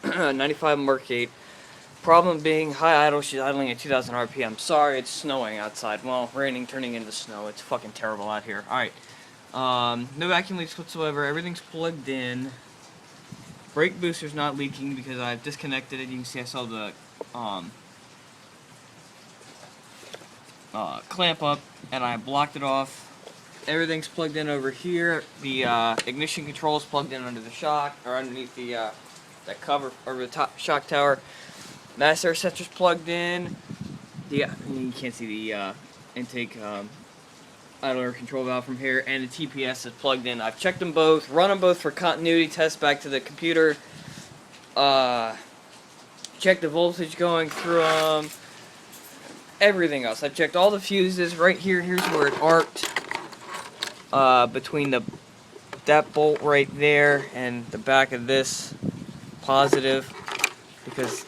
95 Mark 8. Problem being high idle, she's idling at 2000 RPM. Sorry, it's snowing outside. Well, raining turning into snow. It's fucking terrible out here. Alright. No vacuum leaks whatsoever. Everything's plugged in. Brake booster's not leaking because I've disconnected it. You can see I saw the clamp up and I blocked it off. Everything's plugged in over here. The ignition control is plugged in under the shock, or underneath the that cover over the top shock tower. Mass air sensor's plugged in. Yeah, you can't see the intake idle air control valve from here, and the TPS is plugged in. I've checked them both, run them both for continuity tests back to the computer. Checked the voltage going through them. Everything else. I've checked all the fuses. Right here, here's where it arced between that bolt right there and the back of this positive, because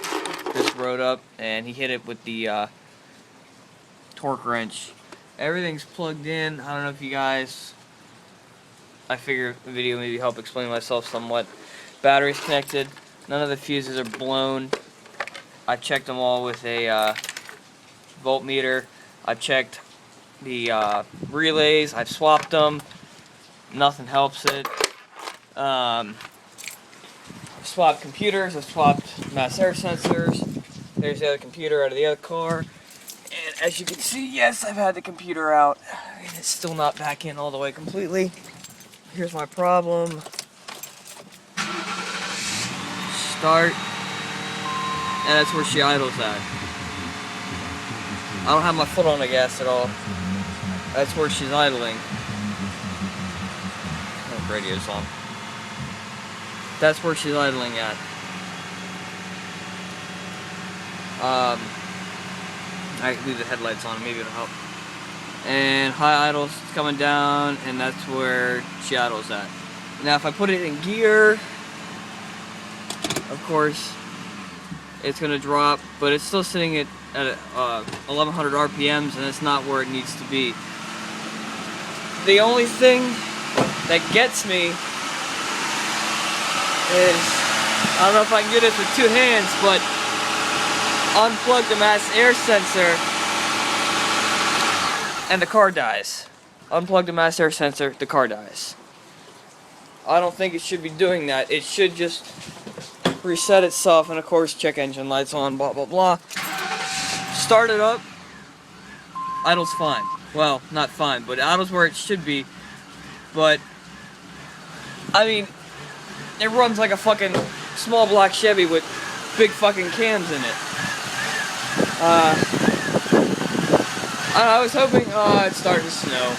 this rode up and he hit it with the torque wrench. Everything's plugged in. I don't know if you guys, I figure the video maybe help explain myself somewhat. Battery's connected. None of the fuses are blown. I checked them all with a voltmeter. I checked the relays. I've swapped them. Nothing helps it. I've swapped computers. I've swapped mass air sensors. There's the other computer out of the other car. And as you can see, yes, I've had the computer out. And it's still not back in all the way completely. Here's my problem. Start. And that's where she idles at. I don't have my foot on the gas at all. That's where she's idling. Oh, radio's on. That's where she's idling at. I can leave the headlights on, maybe it'll help. And high idle's coming down, and that's where she idles at. Now if I put it in gear, of course, it's gonna drop, but it's still sitting at 1100 RPMs, and it's not where it needs to be. The only thing that gets me is, I don't know if I can do this with two hands, but unplug the mass air sensor and the car dies. Unplug the mass air sensor, the car dies. I don't think it should be doing that. It should just reset itself, and of course check engine lights on, blah blah blah. Start it up, idle's fine. Well, not fine, but idle's where it should be. But I mean, it runs like a fucking small black Chevy with big fucking cams in it. I was hoping, it's starting to snow.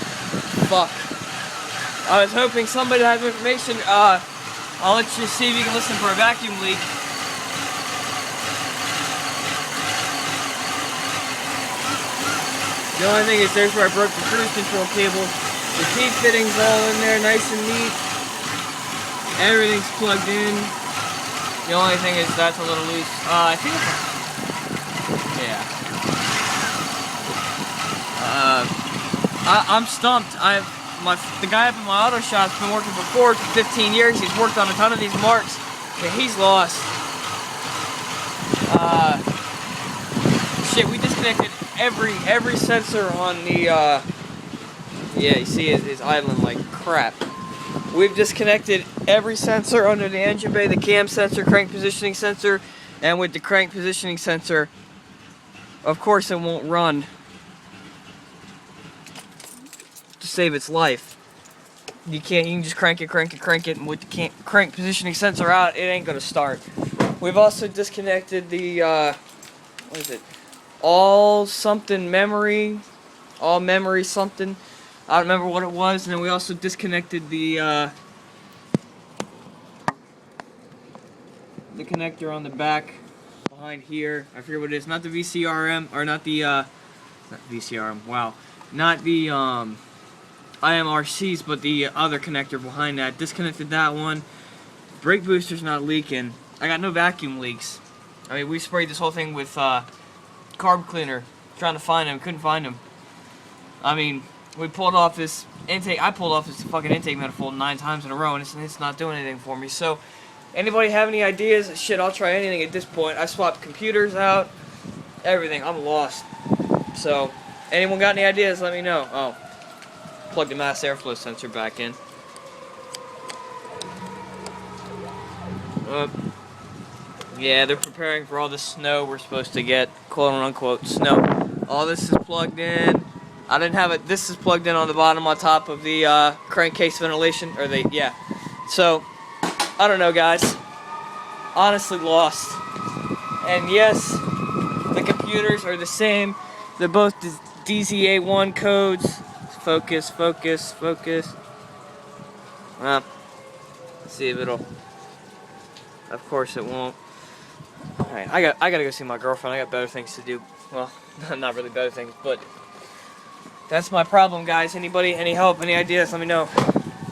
Fuck. I was hoping somebody had information. I'll let you see if you can listen for a vacuum leak. The only thing is, there's where I broke the cruise control cable. The T-fitting's all in there, nice and neat. Everything's plugged in. The only thing is that's a little loose. I think it's yeah. I'm stumped. The guy up in my auto shop's been working for Ford for 15 years. He's worked on a ton of these marks, but he's lost. Shit, we disconnected every sensor on the. Yeah, you see it's idling like crap. We've disconnected every sensor under the engine bay, the cam sensor, crank positioning sensor, and with the crank positioning sensor, of course it won't run to save its life. You can just crank it, and with the crank positioning sensor out, it ain't gonna start. We've also disconnected the, what is it? All memory something. I don't remember what it was, and then we also disconnected the connector on the back behind here. I forget what it is. Not the VCRM, or not the not VCRM. Wow, not the IMRCs, but the other connector behind that. Disconnected that one. Brake booster's not leaking. I got no vacuum leaks. I mean, we sprayed this whole thing with carb cleaner, trying to find them. Couldn't find them. I mean, we pulled off this intake. I pulled off this fucking intake manifold 9 times in a row, and it's not doing anything for me. So Anybody have any ideas? Shit, I'll try anything at this point. I swapped computers out, everything. I'm lost. So, anyone got any ideas? Let me know. Oh, plug the mass airflow sensor back in. Yeah, they're preparing for all the snow we're supposed to get, quote unquote snow. All this is plugged in. I didn't have it. This is plugged in on the bottom, on top of the crankcase ventilation, or yeah. So, I don't know, guys. Honestly lost. And yes, the computers are the same. They're both DZA1 codes. Focus, focus, focus. Let's see if it'll. Of course it won't. Alright, I gotta go see my girlfriend. I got better things to do. Well, not really better things, but that's my problem, guys. Anybody, any help, any ideas, let me know.